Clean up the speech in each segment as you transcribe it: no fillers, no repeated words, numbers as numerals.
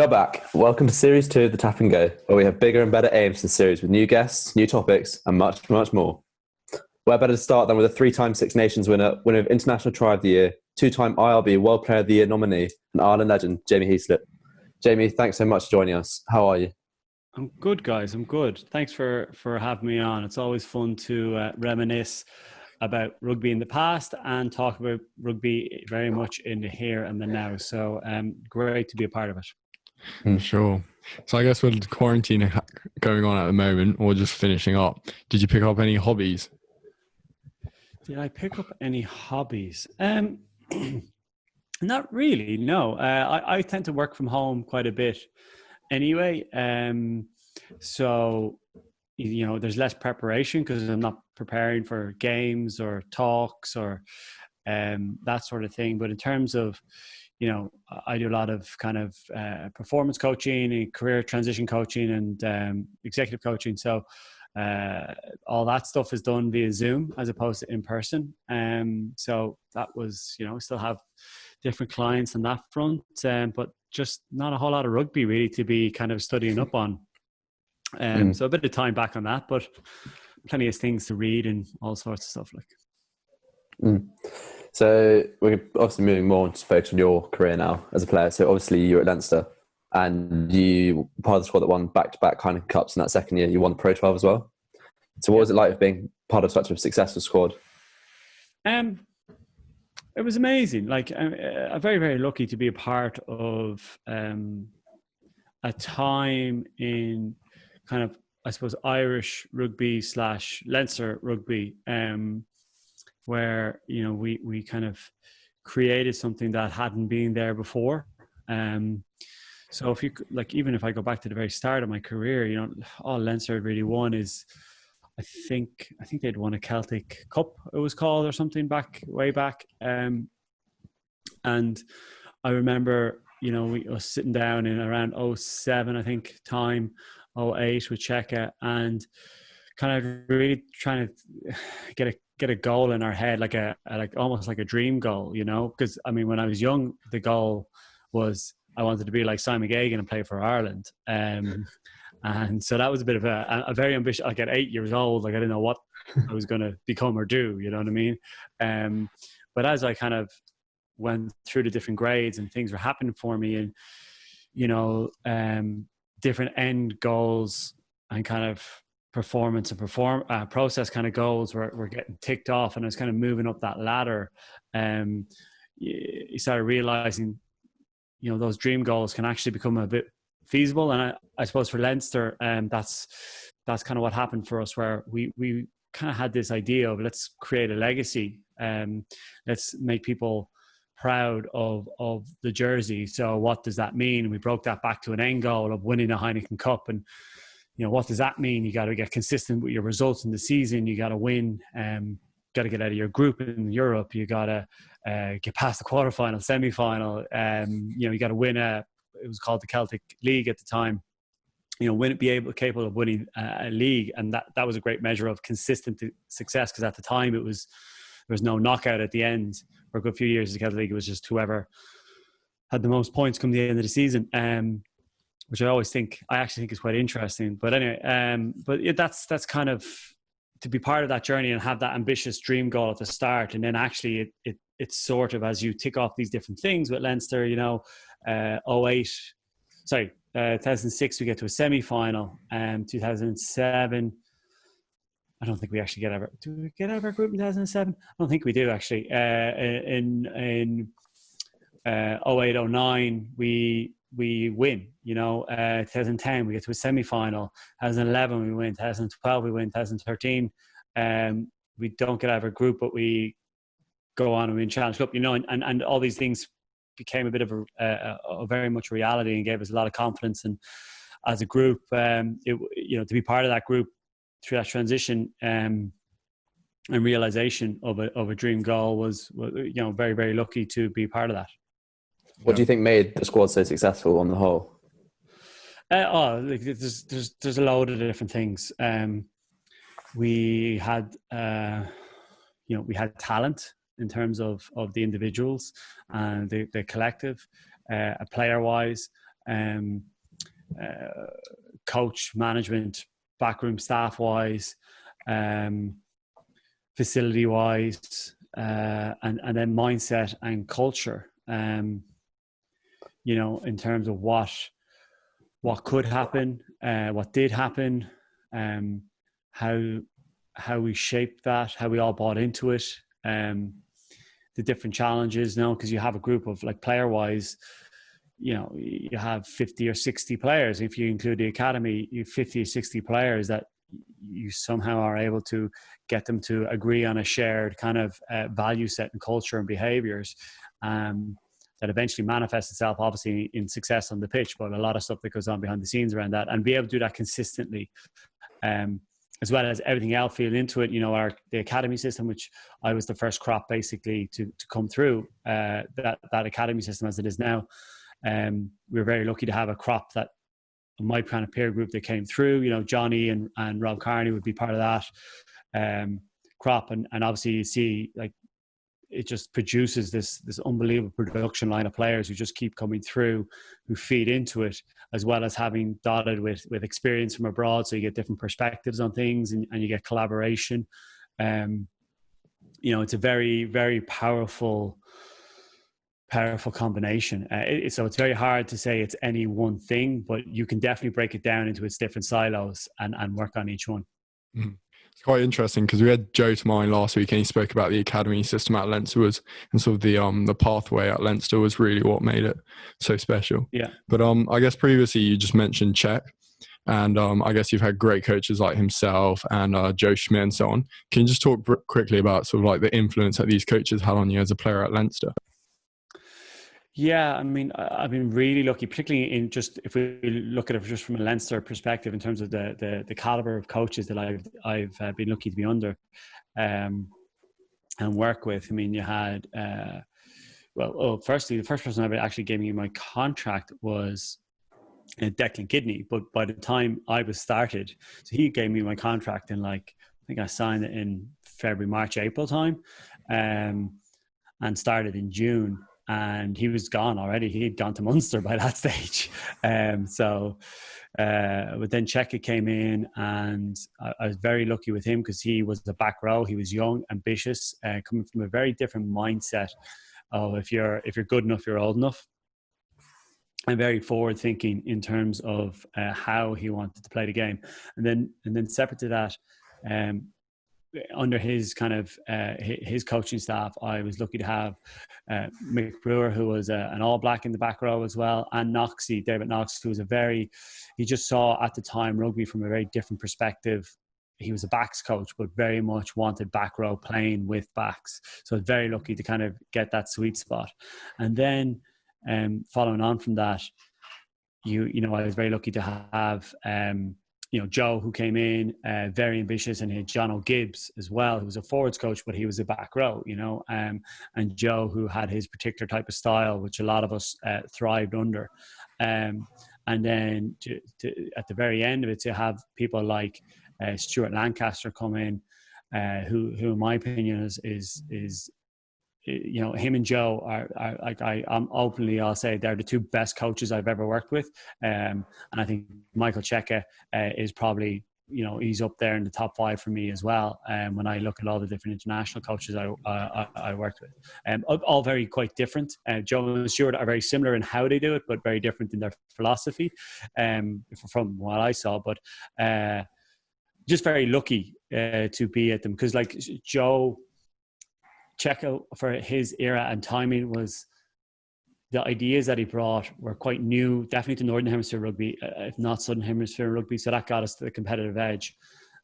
are back. Welcome to Series 2 of the Tap and Go, where we have bigger and better aims for the series with new guests, new topics, and much, much more. Where better to start than with a 3-time Six Nations winner, winner of International Try of the Year, 2-time IRB World Player of the Year nominee, and Ireland legend, Jamie Heaslip. Jamie, thanks so much for joining us. How are you? I'm good, guys. I'm good. Thanks for having me on. It's always fun to reminisce about rugby in the past and talk about rugby very much in the here and the now. So great to be a part of it. Sure. So I guess with quarantine going on at the moment, or just finishing up, did you pick up any hobbies? Did I pick up any hobbies? Not really, no. I tend to work from home quite a bit anyway. So, you know, there's less preparation because I'm not preparing for games or talks or that sort of thing. But in terms of, you know, I do a lot of kind of performance coaching and career transition coaching and executive coaching. So all that stuff is done via Zoom as opposed to in person. So that was, you know, still have different clients on that front, but just not a whole lot of rugby really to be kind of studying up on. So a bit of time back on that, but plenty of things to read and all sorts of stuff like. So we're obviously moving more to focus on your career now as a player. So obviously you're at Leinster and you part of the squad that won back-to-back Heineken Cups in that second year. You won the Pro 12 as well. So what was it like being part of such a successful squad? It was amazing. Like I'm very, very lucky to be a part of a time in kind of, I suppose, Irish rugby / Leinster rugby, where, you know, we kind of created something that hadn't been there before. So if you like, even if I go back to the very start of my career, you know, all Leinster had really won is, I think they'd won a Celtic Cup, it was called, or something way back. And I remember, you know, we were sitting down in around 07, I think, time, 08 with Cheka, and kind of really trying to get a goal in our head, like almost like a dream goal, you know, because I mean, when I was young, the goal was I wanted to be like Simon Gagan and play for Ireland. And so that was a bit of a very ambitious, like at 8 years old, like I didn't know what I was going to become or do, you know what I mean? But as I kind of went through the different grades and things were happening for me, and, you know, different end goals and kind of performance and process kind of goals were getting ticked off, and I was kind of moving up that ladder. You started realizing, you know, those dream goals can actually become a bit feasible. And I suppose for Leinster, that's kind of what happened for us, where we kind of had this idea of, let's create a legacy, let's make people proud of the jersey. So what does that mean? We broke that back to an end goal of winning a Heineken Cup. And, you know, what does that mean? You got to get consistent with your results in the season. You got to win. Got to get out of your group in Europe. You got to get past the quarterfinal, semi-final. You know, you got to win it was called the Celtic League at the time. You know, capable of winning a league, and that was a great measure of consistent success, because at the time there was no knockout at the end. For a good few years, the Celtic League, it was just whoever had the most points come the end of the season. Which I actually think is quite interesting. But anyway, that's kind of, to be part of that journey and have that ambitious dream goal at the start, and then actually it's sort of, as you tick off these different things with Leinster, you know, 2006 we get to a semi-final, 2007 I don't think we actually do we get out of our group in 2007? I don't think we do, actually. In 08, 09 we win, you know. 2010 we get to a semi-final, 2011 we win, 2012 we win, 2013 we don't get out of our group, but we go on and win Challenge Cup, you know, and all these things became a bit of a very much reality and gave us a lot of confidence. And as a group, you know, to be part of that group through that transition and realization of a dream goal was, you know, very, very lucky to be part of that. What do you think made the squad so successful on the whole? There's a load of different things. We had, you know, we had talent in terms of the individuals and the collective, player wise. coach, management, backroom staff wise, facility wise, and then mindset and culture. You know, in terms of what could happen, what did happen, how we shaped that, how we all bought into it, the different challenges. No, because you have a group of, like, player wise, you know, you have 50 or 60 players. If you include the academy, you have 50 or 60 players that you somehow are able to get them to agree on a shared kind of value set and culture and behaviors, that eventually manifests itself obviously in success on the pitch, but a lot of stuff that goes on behind the scenes around that, and be able to do that consistently, as well as everything else feeding into it. You know, the academy system, which I was the first crop basically to come through, that academy system as it is now. We're very lucky to have a crop that my kind of peer group that came through. You know, Johnny and Rob Carney would be part of that crop, and obviously you see, like, it just produces this unbelievable production line of players who just keep coming through, who feed into it, as well as having dotted with experience from abroad. So you get different perspectives on things, and you get collaboration. You know, it's a very, very powerful combination. So it's very hard to say it's any one thing, but you can definitely break it down into its different silos and work on each one. Mm-hmm. It's quite interesting because we had Joe to mine last week, and he spoke about the academy system at Leinster and sort of the pathway at Leinster was really what made it so special. Yeah. But I guess previously you just mentioned Czech, and I guess you've had great coaches like himself and Joe Schmidt and so on. Can you just talk quickly about sort of like the influence that these coaches had on you as a player at Leinster? Yeah, I mean, I've been really lucky, particularly in just, if we look at it just from a Leinster perspective, in terms of the caliber of coaches that I've been lucky to be under and work with. I mean, you had, firstly, the first person ever actually gave me my contract was Declan Kidney, but by the time I was started, so he gave me my contract in, like, I think I signed it in February, March, April time, and started in June. And he was gone already. He had gone to Munster by that stage. But then Cheika came in, and I was very lucky with him because he was the back row. He was young, ambitious, coming from a very different mindset of if you're good enough, you're old enough, and very forward thinking in terms of how he wanted to play the game. And then separate to that, under his kind of his coaching staff, I was lucky to have Mick Brewer, who was an All Black in the back row as well, and David Knox, who was he just saw at the time rugby from a very different perspective. He was a backs coach, but very much wanted back row playing with backs. So I was very lucky to kind of get that sweet spot. And then following on from that, you know, I was very lucky to have you know, Joe, who came in very ambitious, and he had John O'Gibbs as well, who was a forwards coach, but he was a back row, you know, and Joe, who had his particular type of style, which a lot of us thrived under. And then at the very end of it, to have people like Stuart Lancaster come in, who in my opinion is you know, him and Joe are like, I'll say they're the two best coaches I've ever worked with. And I think Michael Cheika is probably, you know, he's up there in the top 5 for me as well. When I look at all the different international coaches I worked with, all very quite different. Joe and Stuart are very similar in how they do it, but very different in their philosophy, from what I saw. But just very lucky to be at them, because, like, Joe Cheika, for his era and timing, was the ideas that he brought were quite new, definitely to Northern Hemisphere rugby, if not Southern Hemisphere rugby. So that got us to the competitive edge.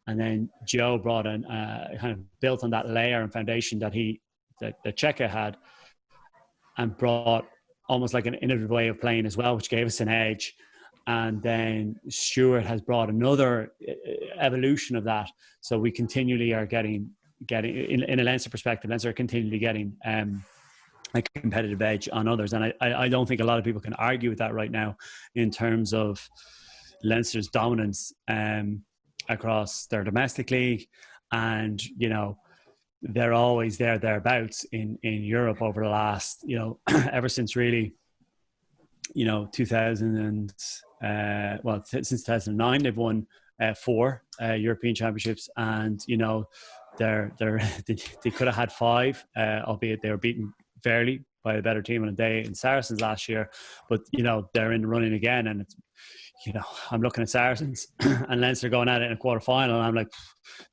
And then Joe brought in, kind of built on that layer and foundation that Cheika had, and brought almost like an innovative way of playing as well, which gave us an edge. And then Stuart has brought another evolution of that. So we continually are getting in a Leinster perspective, Leinster are continually getting a competitive edge on others. And I don't think a lot of people can argue with that right now in terms of Leinster's dominance across their domestic league. And, you know, they're always thereabouts in Europe over the last, you know, ever since really 2000 and since 2009 they've won 4 European Championships, and they're they could have had 5, albeit they were beaten fairly by a better team on a day in Saracens last year. But they're in the running again, and it's I'm looking at Saracens and Leinster going at it in a quarter final, and I'm like,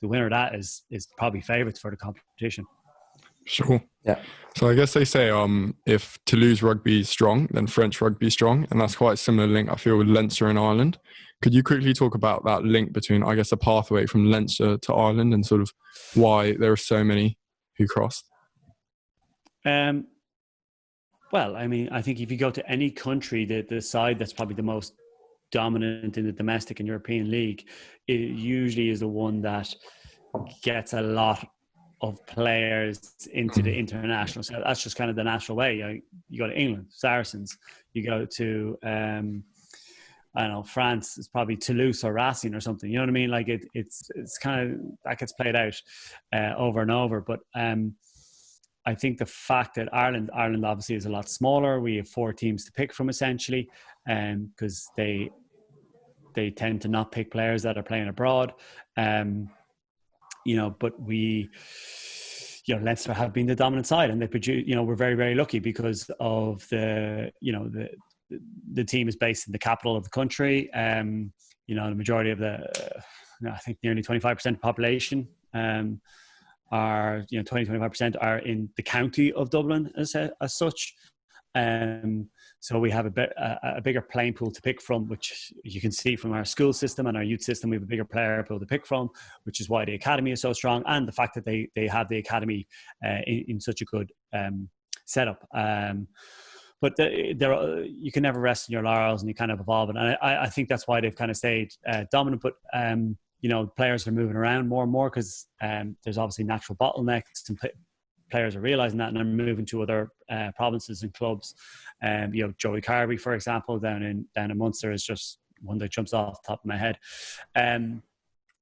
the winner of that is probably favourites for the competition. Sure. Yeah. So I guess they say if Toulouse rugby is strong, then French rugby is strong, and that's quite a similar link I feel with Leinster and Ireland. Could you quickly talk about that link between, I guess, the pathway from Leinster to Ireland and sort of why there are so many who crossed? Well, I mean, I think if you go to any country, the side that's probably the most dominant in the domestic and European league, it usually is the one that gets a lot of players into the international. So that's just kind of the natural way. You go to England, Saracens. You go to I don't know, France. It's probably Toulouse or Racing or something. You know what I mean? Like it's kind of that gets played out over and over. But I think the fact that Ireland obviously is a lot smaller. We have 4 teams to pick from essentially, because they tend to not pick players that are playing abroad. But we, Leinster have been the dominant side, and they produce. We're very, very lucky because of the team is based in the capital of the country. The majority of I think nearly 25% of the population are 20-25% are in the county of Dublin as such. So we have a bigger playing pool to pick from, which you can see from our school system and our youth system. We have a bigger player pool to pick from, which is why the academy is so strong, and the fact that they have the academy in such a good setup. But you can never rest in your laurels, and you kind of evolve. And I think that's why they've kind of stayed dominant. But players are moving around more and more because there's obviously natural bottlenecks, and players are realizing that, and they're moving to other provinces and clubs. Joey Carby, for example, down in Munster is just one that jumps off the top of my head.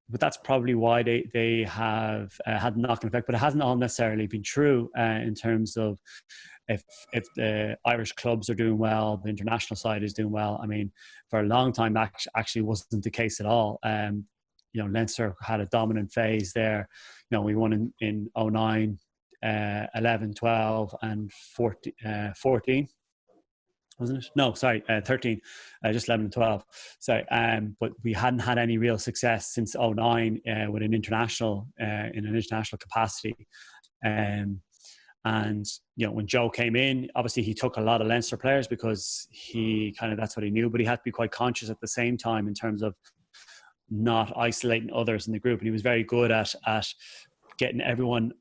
But that's probably why they have had a knock-on effect. But it hasn't all necessarily been true in terms of if the Irish clubs are doing well, the international side is doing well. I mean, for a long time, that actually wasn't the case at all. Leinster had a dominant phase there. We won in 09, 11, 12 and 14. Wasn't it? No, sorry, 13, just 11 and 12. Sorry, but we hadn't had any real success since 09 with an international in an international capacity. And when Joe came in, obviously he took a lot of Leinster players because that's what he knew. But he had to be quite conscious at the same time in terms of not isolating others in the group. And he was very good at getting everyone,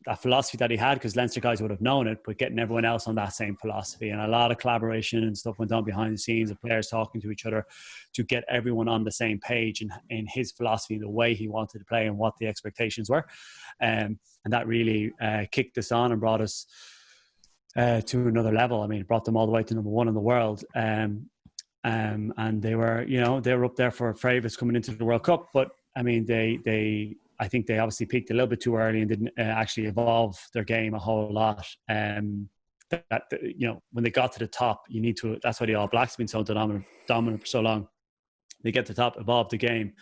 that philosophy that he had, because Leinster guys would have known it, but getting everyone else on that same philosophy. And a lot of collaboration and stuff went on behind the scenes of players talking to each other to get everyone on the same page in his philosophy, the way he wanted to play and what the expectations were. And that really kicked us on and brought us to another level. I mean, it brought them all the way to number 1 in the world. And they were up there for favourites coming into the World Cup. But I mean, I think they obviously peaked a little bit too early and didn't actually evolve their game a whole lot. When they got to the top, that's why the All Blacks have been so dominant for so long. They get to the top, evolve the game.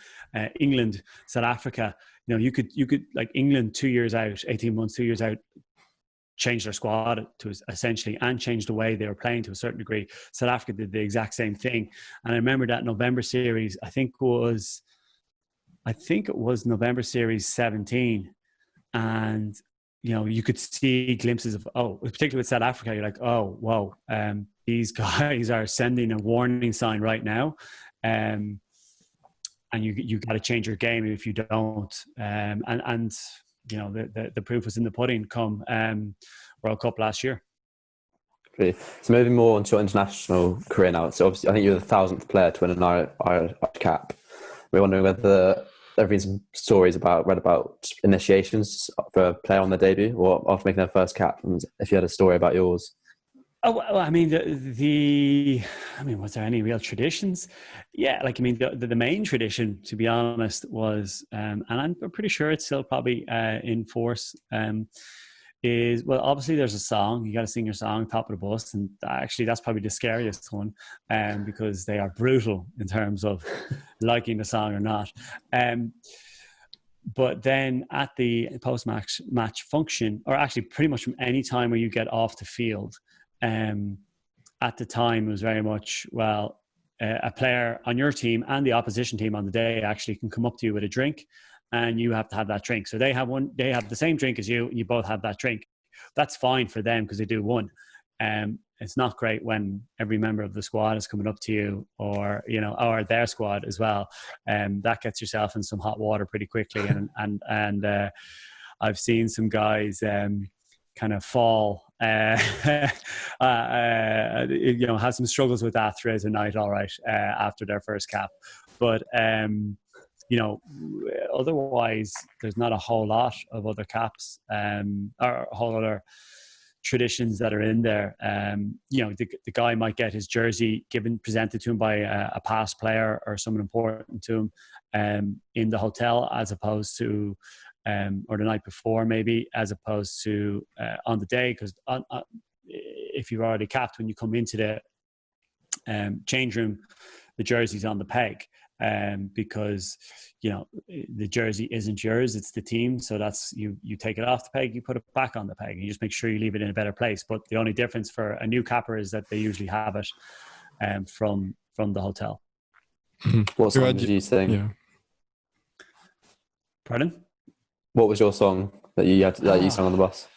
England, South Africa, you could like England 2 years out, 18 months, 2 years out, change their squad to essentially and change the way they were playing to a certain degree. South Africa did the exact same thing. And I remember that November series, I think it was November series 17. And, you could see glimpses of, particularly with South Africa, you're like, oh, whoa, these guys are sending a warning sign right now. And you got to change your game if you don't. The proof was in the pudding come World Cup last year. Great. So moving more onto your international career now. So obviously, I think you're the 1,000th player to win an Irish cap. We're wondering whether there have been some stories read about initiations for a player on their debut or after making their first cap, and if you had a story about yours. Oh, well, I mean, was there any real traditions? Yeah, the main tradition, to be honest, was, and I'm pretty sure it's still probably in force, is, well, obviously there's a song. You got to sing your song, top of the bus, and actually that's probably the scariest one, because they are brutal in terms of liking the song or not. But then at the post-match function, or actually pretty much from any time where you get off the field, at the time it was very much, well, a player on your team and the opposition team on the day actually can come up to you with a drink, and you have to have that drink. So they have the same drink as you, and you both have that drink. That's fine for them because they do one. It's not great when every member of the squad is coming up to you, or or their squad as well. That gets yourself in some hot water pretty quickly. And I've seen some guys kind of fall, have some struggles with that throughout the night. All right, after their first cap, but otherwise there's not a whole lot of other caps, or a whole other traditions that are in there. The guy might get his jersey presented to him by a past player or someone important to him in the hotel, as opposed to or the night before, maybe, as opposed to on the day, because if you're already capped, when you come into the change room, the jersey's on the peg, because the jersey isn't yours, it's the team. So that's you take it off the peg, you put it back on the peg, and you just make sure you leave it in a better place. But the only difference for a new capper is that they usually have it from the hotel. What song did you sing? Yeah. Pardon? What was your song that you sang on the bus?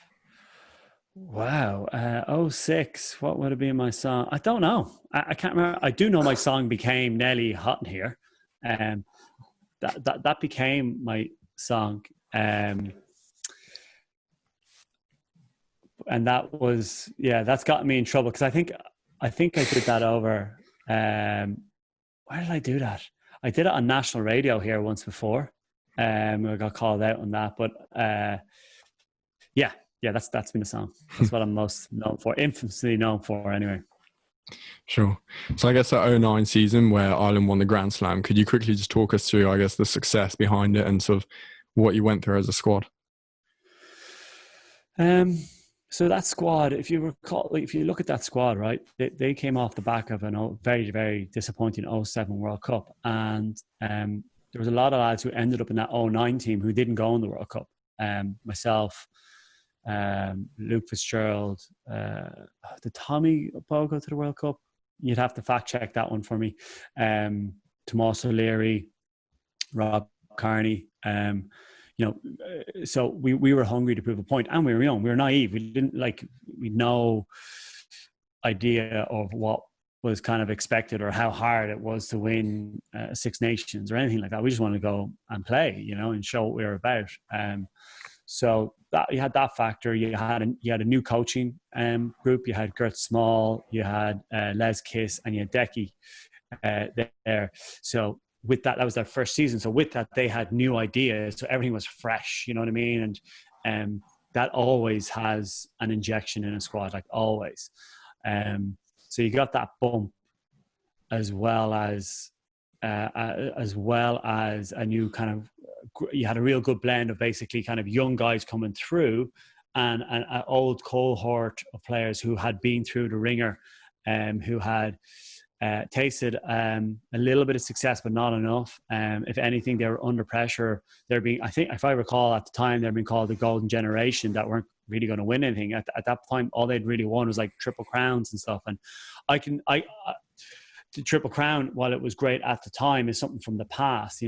Wow. 06. What would have been my song? I don't know. I can't remember. I do know my song became Nelly Hot in Here. That became my song. And that was, that's gotten me in trouble, because I think I did that over. Where did I do that? I did it on national radio here once before. I got called out on that, but that's been the song. That's what I'm most known for, infamously known for, anyway. Sure. So I guess that 09 season where Ireland won the Grand Slam, could you quickly just talk us through, I guess, the success behind it and sort of what you went through as a squad? So that squad, if you recall, if you look at that squad, right, they came off the back of a very, very disappointing 07 World Cup, and there was a lot of lads who ended up in that 09 team who didn't go in the World Cup. Myself, Luke Fitzgerald, did Tommy Bowe go to the World Cup? You'd have to fact check that one for me. Tomas O'Leary, Rob Carney. So we were hungry to prove a point, and we were young. We were naive. We didn't we'd no idea of what was kind of expected or how hard it was to win Six Nations or anything like that. We just wanted to go and play, and show what we were about. So that you had that factor. You had a new coaching group. You had Gert Small, you had Les Kiss, and you had Decky there. So with that was their first season. So with that, they had new ideas. So everything was fresh. You know what I mean? And that always has an injection in a squad, like always. So you got that bump, as well as a new kind of, you had a real good blend of basically kind of young guys coming through and an old cohort of players who had been through the ringer, who had tasted a little bit of success, but not enough. If anything, they were under pressure. They're being, I think, if I recall at the time, they're being called the golden generation, that weren't really going to win anything. At that time, all they'd really won was like Triple Crowns and stuff. And the Triple Crown, while it was great at the time, is something from the past,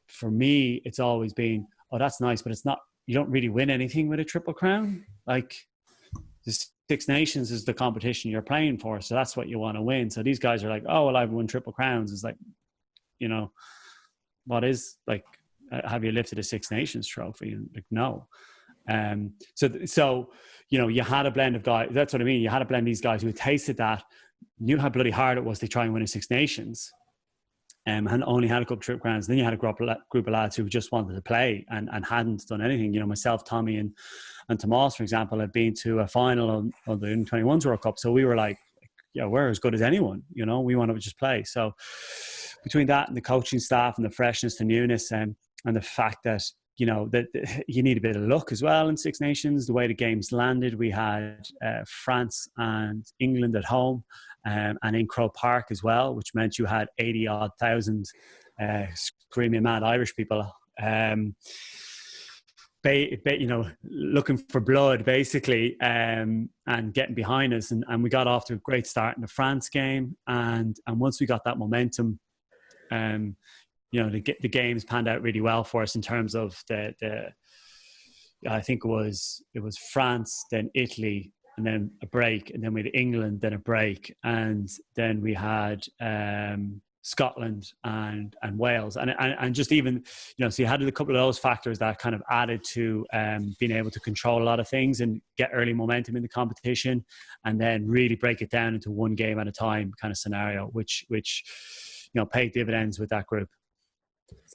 for me, it's always been, oh, that's nice, but it's not, you don't really win anything with a Triple Crown. Like, the Six Nations is the competition you're playing for, so that's what you want to win. So these guys are like, oh, well, I've won Triple Crowns. It's like, what is, like, have you lifted a Six Nations trophy? Like, no. So you had a blend of guys. That's what I mean. You had a blend of these guys who had tasted that, knew how bloody hard it was to try and win a Six Nations, and only had a couple of Triple Crowns. Then you had a group of lads who just wanted to play and hadn't done anything. Myself, Tommy, and Tomas, for example, had been to a final of the U21s World Cup. So we were like, yeah, we're as good as anyone. We want to just play. So between that and the coaching staff and the freshness, the newness, and the fact that you know, that you need a bit of luck as well in Six Nations. The way the games landed, we had France and England at home, and in Croke Park as well, which meant you had 80-odd thousand screaming mad Irish people, you know, looking for blood basically, and getting behind us. And we got off to a great start in the France game, and once we got that momentum, you know, the games panned out really well for us in terms of the I think it was France, then Italy, and then a break, and then we had England, then a break, and then we had Scotland and Wales, and just even, you know, so you had a couple of those factors that kind of added to being able to control a lot of things and get early momentum in the competition, and then really break it down into one game at a time kind of scenario, which you know, paid dividends with that group.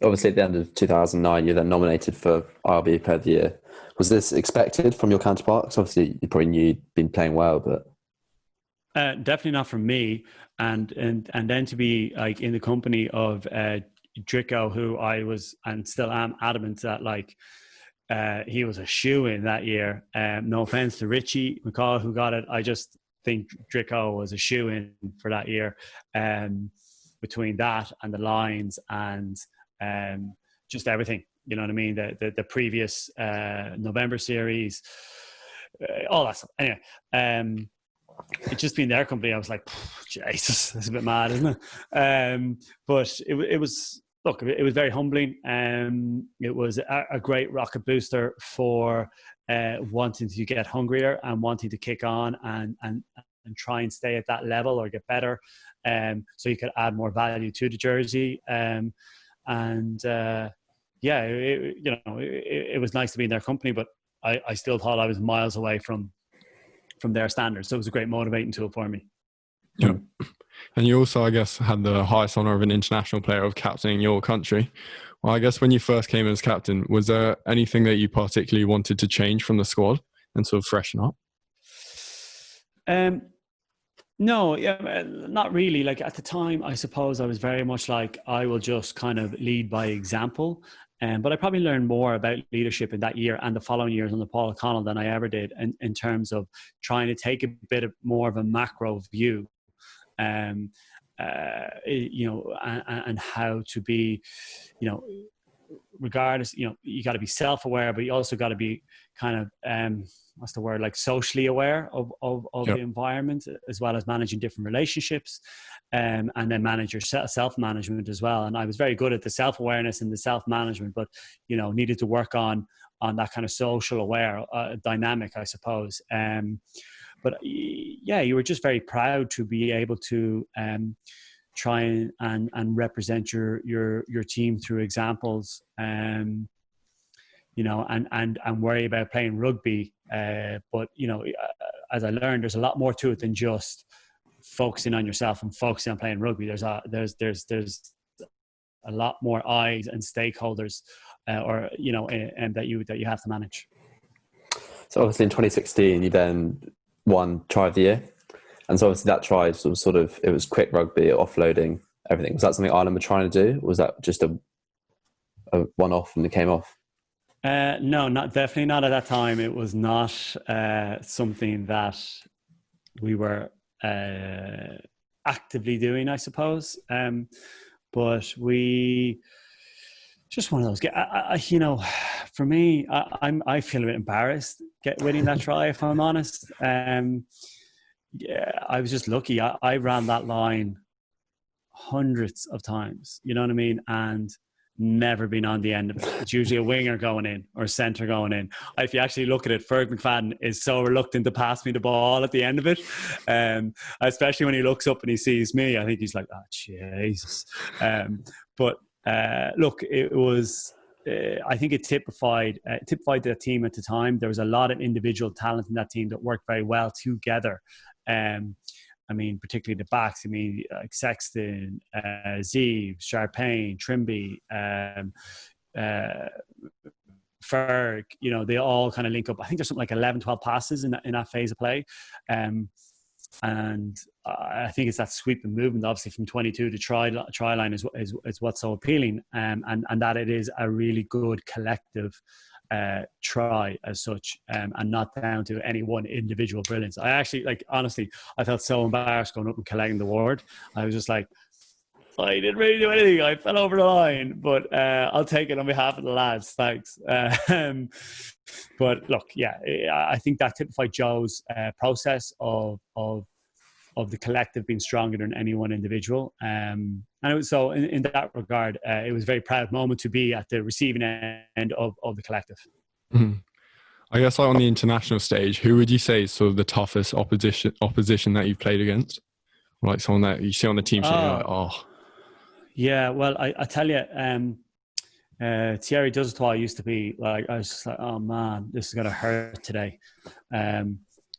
Obviously, at the end of 2009, you're then nominated for IRB Player of the Year. Was this expected from your counterparts? Obviously, you probably knew you'd been playing well, but definitely not from me. And then to be like in the company of Drico, who I was and still am adamant that like he was a shoo-in that year. No offense to Richie McCaw who got it. I just think Drico was a shoo-in for that year. Between that and the lines and just everything, you know what I mean? The previous November series, all that stuff. Anyway, it's just been their company. I was like, Jesus, that's a bit mad, isn't it? But it was, look, it was very humbling. It was a great rocket booster for wanting to get hungrier and wanting to kick on and try and stay at that level or get better, so you could add more value to the jersey. Yeah, it was nice to be in their company, but I still thought I was miles away from their standards. So it was a great motivating tool for me. Yeah. And you also, I guess, had the highest honour of an international player of captaining your country. Well, I guess when you first came as captain, was there anything that you particularly wanted to change from the squad and sort of freshen up? No, yeah, not really. Like at the time, I suppose I was very much like, I will just kind of lead by example. But I probably learned more about leadership in that year and the following years under Paul O'Connell than I ever did in terms of trying to take a bit more of a macro view, you know, and how to be, you know, regardless, you know, you got to be self-aware, but you also got to be kind of, what's the word, like socially aware of Yep. the environment, as well as managing different relationships, and then manage your self-management as well. And I was very good at the self-awareness and the self-management, but, you know, needed to work on that kind of social aware dynamic, I suppose. But yeah, you were just very proud to be able to try and represent your team through examples, you know, and worry about playing rugby. But, you know, as I learned, there's a lot more to it than just focusing on yourself and focusing on playing rugby. There's a lot more eyes and stakeholders, or, you know, and that you have to manage. So obviously in 2016, you then won Try of the Year. And so obviously that try was sort of, it was quick rugby, offloading, everything. Was that something Ireland were trying to do? Or was that just a one-off and it came off? No, definitely not at that time. It was not something that we were actively doing, I suppose. But we just one of those. You know, for me, I feel a bit embarrassed winning that try, if I'm honest. Yeah, I was just lucky. I ran that line hundreds of times. You know what I mean? And never been on the end of it. It's usually a winger going in or a centre going in. If you actually look at it, Ferg McFadden is so reluctant to pass me the ball at the end of it, especially when he looks up and he sees me. I think he's like, oh Jesus. But look, it was I think it typified the team at the time. There was a lot of individual talent in that team that worked very well together. I mean, particularly the backs. I mean, like Sexton, Zeev, Sharpayne, Trimby, Ferg, you know, they all kind of link up. I think there's something like 11, 12 passes in that phase of play. And I think it's that sweeping movement, obviously from 22 to try line is what's so appealing, and that it is a really good collective try as such, and not down to any one individual brilliance. I actually, like, honestly, I felt so embarrassed going up and collecting the award. I was just like, I didn't really do anything. I fell over the line, but I'll take it on behalf of the lads. Thanks. But look, yeah, I think that typified Joe's process of the collective being stronger than any one individual. And it was, so in that regard, it was a very proud moment to be at the receiving end of the collective. Mhm. I guess, like, on the international stage, who would you say is sort of the toughest opposition that you've played against? Like someone that you see on the team sheet, you're like, oh. Yeah, well, I tell you, Thierry Dusatois used to be like, I was just like, oh man, this is going to hurt today.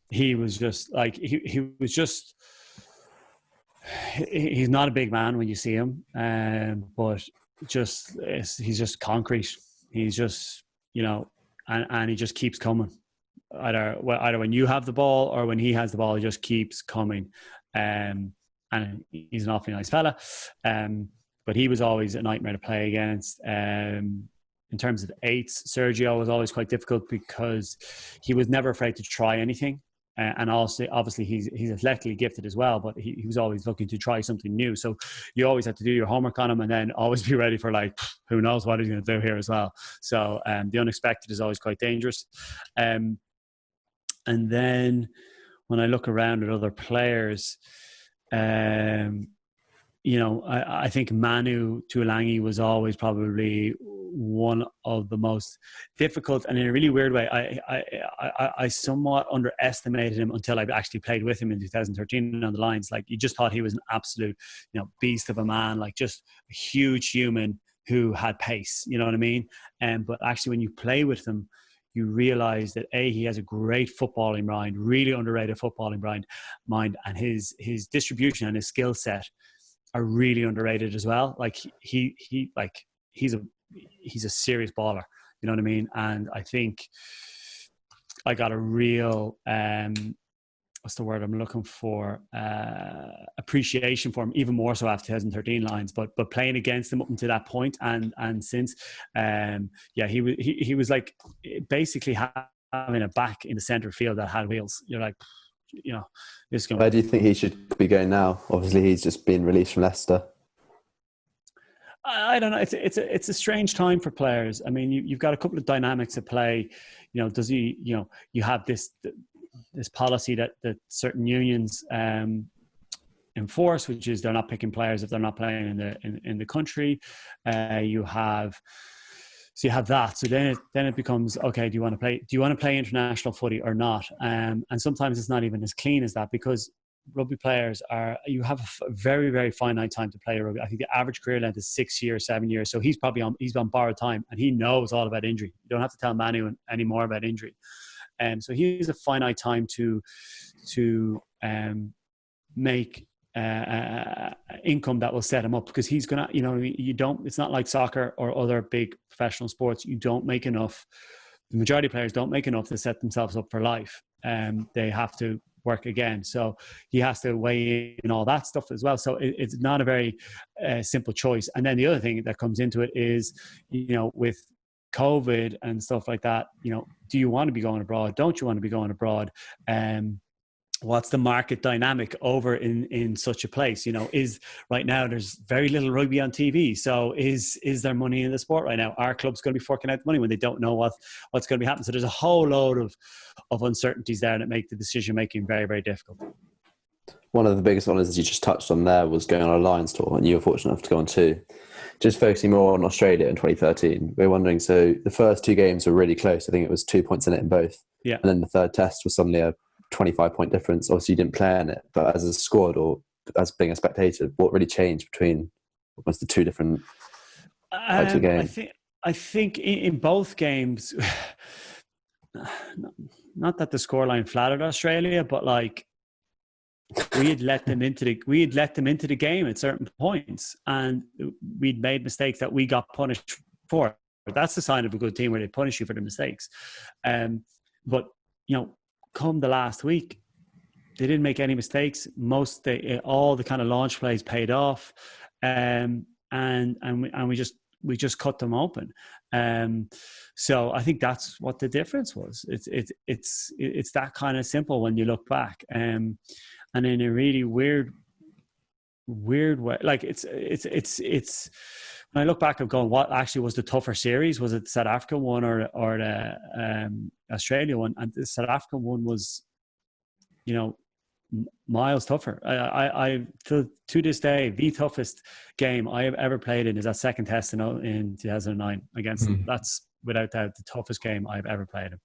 He was just like, he was just, he's not a big man when you see him, but just, he's just concrete. He's just, you know, and he just keeps coming. Either when you have the ball or when he has the ball, he just keeps coming. And he's an awfully nice fella. But he was always a nightmare to play against. In terms of eights, Sergio was always quite difficult because he was never afraid to try anything. And also, obviously, he's athletically gifted as well, but he was always looking to try something new. So you always have to do your homework on him and then always be ready for, like, who knows what he's going to do here as well. So the unexpected is always quite dangerous. And then when I look around at other players, you know, I think Manu Tuolangi was always probably one of the most difficult, and in a really weird way, I somewhat underestimated him until I actually played with him in 2013 on the lines. Like, you just thought he was an absolute, you know, beast of a man, like just a huge human who had pace, you know what I mean? But actually when you play with him, you realize that he has a great footballing mind, really underrated footballing mind, and his distribution and his skill set are really underrated as well. Like he's a serious baller, you know what I mean? And I think I got a real what's the word I'm looking for, appreciation for him, even more so after 2013 lines, but playing against him up until that point and since, yeah, he was like basically having a back in the center field that had wheels. You're like, you know, this is going. Where do you think he should be going now? Obviously, he's just been released from Leicester. I don't know. It's a strange time for players. I mean, you've got a couple of dynamics at play. You know, does he? You know, you have this policy that certain unions enforce, which is they're not picking players if they're not playing in the country. You have that. So then it becomes, okay, do you want to play international footy or not? And sometimes it's not even as clean as that, because rugby players you have a very, very finite time to play rugby. I think the average career length is 6 years, 7 years. So he's on borrowed time, and he knows all about injury. You don't have to tell Manu any more about injury. So he has a finite time to make income that will set him up, because he's gonna, you know, it's not like soccer or other big professional sports. You don't make enough. The majority of players don't make enough to set themselves up for life. They have to work again. So he has to weigh in all that stuff as well. So it's not a very simple choice. And then the other thing that comes into it is, you know, with COVID and stuff like that, you know, do you want to be going abroad? Don't you want to be going abroad? What's the market dynamic over in such a place? You know, right now there's very little rugby on TV. So is there money in the sport right now? Our club's going to be forking out the money when they don't know what's going to be happening. So there's a whole load of uncertainties there that make the decision making very, very difficult. One of the biggest honours you just touched on there was going on a Lions tour, and you were fortunate enough to go on two. Just focusing more on Australia in 2013, we're wondering, so the first two games were really close. I think it was 2 points in it in both. Yeah. And then the third test was suddenly a 25-point difference. Obviously, you didn't play in it, but as a squad or as being a spectator, what really changed between almost the two different types of games? I think in both games, not that the scoreline flattered Australia, but like we had let them into the game at certain points, and we'd made mistakes that we got punished for. That's the sign of a good team, where they punish you for the mistakes. But you know, come the last week, didn't make any mistakes. All the kind of launch plays paid off, and we just cut them open. So I think that's what the difference was. It's that kind of simple when you look back, and in a really weird way. Like it's when I look back, I'm going, what actually was the tougher series? Was it the South African one or the Australia one? And the South African one was, miles tougher. I to this day, the toughest game I have ever played in is that second test in 2009 against them. That's without doubt the toughest game I've ever played in.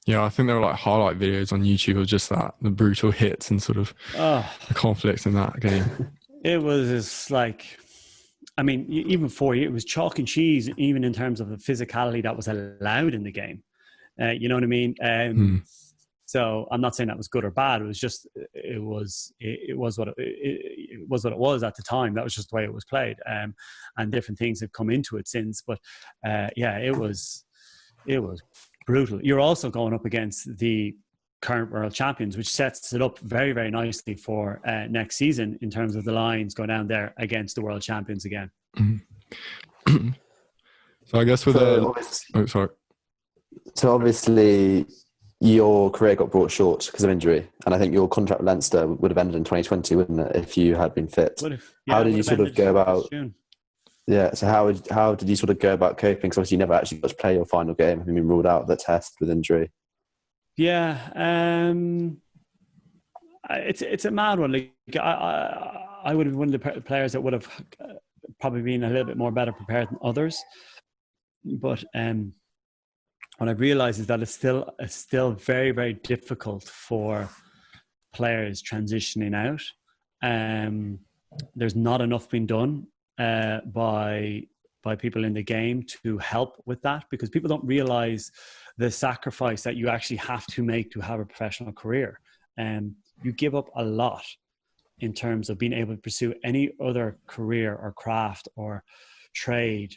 Yeah, I think there were like highlight videos on YouTube of just that, the brutal hits and sort of the conflicts in that game. It was just like, I mean, even for you, it was chalk and cheese, even in terms of the physicality that was allowed in the game. You know what I mean? So I'm not saying that was good or bad. It was just, it was what it was at the time. That was just the way it was played. And different things have come into it since. But yeah, it was brutal. You're also going up against the current world champions, which sets it up very, very nicely for next season in terms of the Lions go down there against the world champions again. So I guess with So obviously your career got brought short because of injury, and I think your contract with Leinster would have ended in 2020, wouldn't it, if you had been fit? How did you sort of go about? Yeah, so how did you sort of go about coping? Because obviously you never actually got to play your final game, having been ruled out of the test with injury. Yeah, it's a mad one. Like I would have been one of the players that would have probably been a little bit more better prepared than others, but what I've realized is that it's still very, very difficult for players transitioning out. There's not enough being done by people in the game to help with that, because people don't realize the sacrifice that you actually have to make to have a professional career. You give up a lot in terms of being able to pursue any other career or craft or trade,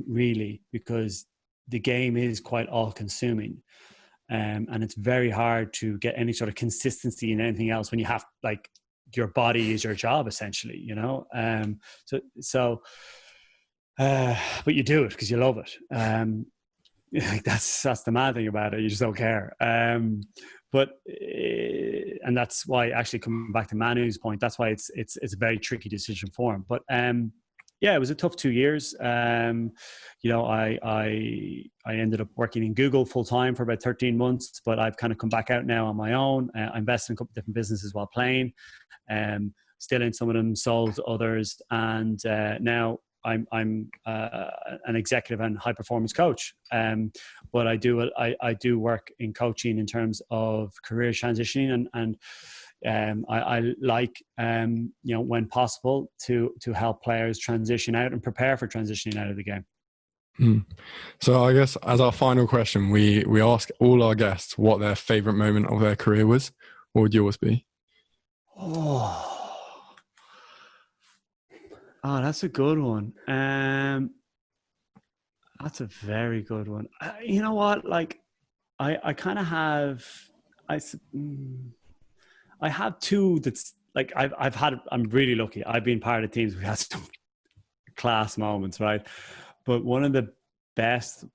really, because the game is quite all-consuming, and it's very hard to get any sort of consistency in anything else when you have, like, your body is your job essentially, but you do it because you love it. Like that's the mad thing about it. You just don't care. And that's why, actually coming back to Manu's point, that's why it's a very tricky decision for him. But yeah, it was a tough 2 years. I ended up working in Google full time for about 13 months, but I've kind of come back out now on my own. I invested in a couple of different businesses while playing, still in some of them, sold others. And now I'm an executive and high performance coach. But I do work in coaching in terms of career transitioning, and I like, when possible, to help players transition out and prepare for transitioning out of the game. So I guess as our final question, we ask all our guests what their favorite moment of their career was. What would yours be? Oh, that's a good one. That's a very good one. You know what? Like, I kind of have. I have two that's like I'm really lucky. I've been part of teams. We've had some class moments, right? But one of the best,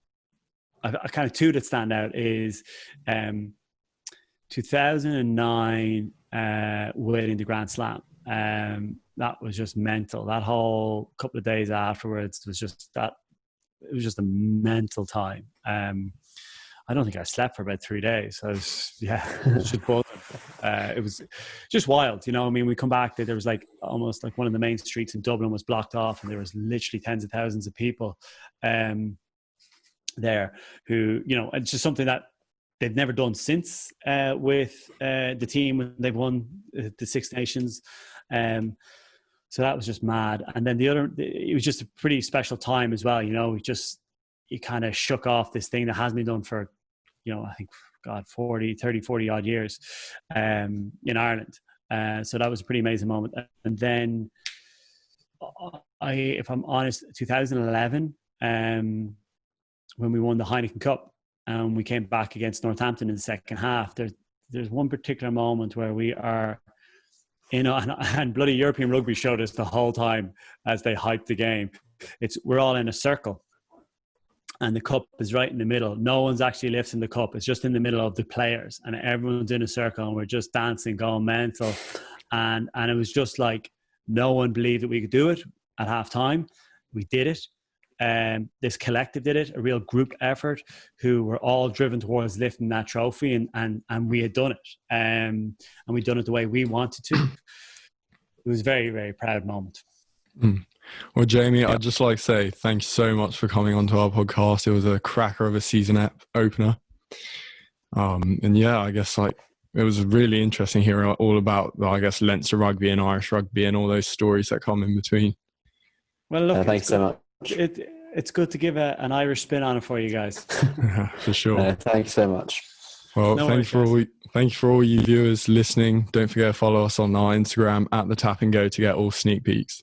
I kind of two that stand out is 2009 winning the Grand Slam. That was just mental. That whole couple of days afterwards was just that. It was just a mental time. I don't think I slept for about 3 days. It was just buzzing. It was just wild. I mean, we come back, there was like almost like one of the main streets in Dublin was blocked off, and there was literally tens of thousands of people there who, it's just something that they've never done since with the team when they've won the Six Nations. So that was just mad. And then it was just a pretty special time as well. You kind of shook off this thing that hasn't been done for, I think, 40 odd years in Ireland. So that was a pretty amazing moment. And then if I'm honest, 2011, when we won the Heineken Cup and we came back against Northampton in the second half, there's one particular moment where we are and bloody European Rugby showed us the whole time as they hyped the game. We're all in a circle, and the cup is right in the middle. No one's actually lifting the cup. It's just in the middle of the players, and everyone's in a circle, and we're just dancing, going mental. And it was just like no one believed that we could do it at half time. We did it. This collective did it, a real group effort, who were all driven towards lifting that trophy, and we had done it. And we'd done it the way we wanted to. It was a very, very proud moment. Well, Jamie, I'd just like to say thank you so much for coming onto our podcast. It was a cracker of a season opener. And yeah, I guess like it was really interesting hearing all about, I guess, Leinster rugby and Irish rugby and all those stories that come in between. Well, look, thanks so much. It's good to give an Irish spin on it for you guys. For sure. Thanks so much. Well, No thank you for all you viewers listening. Don't forget to follow us on our Instagram @the Tap and Go to get all sneak peeks.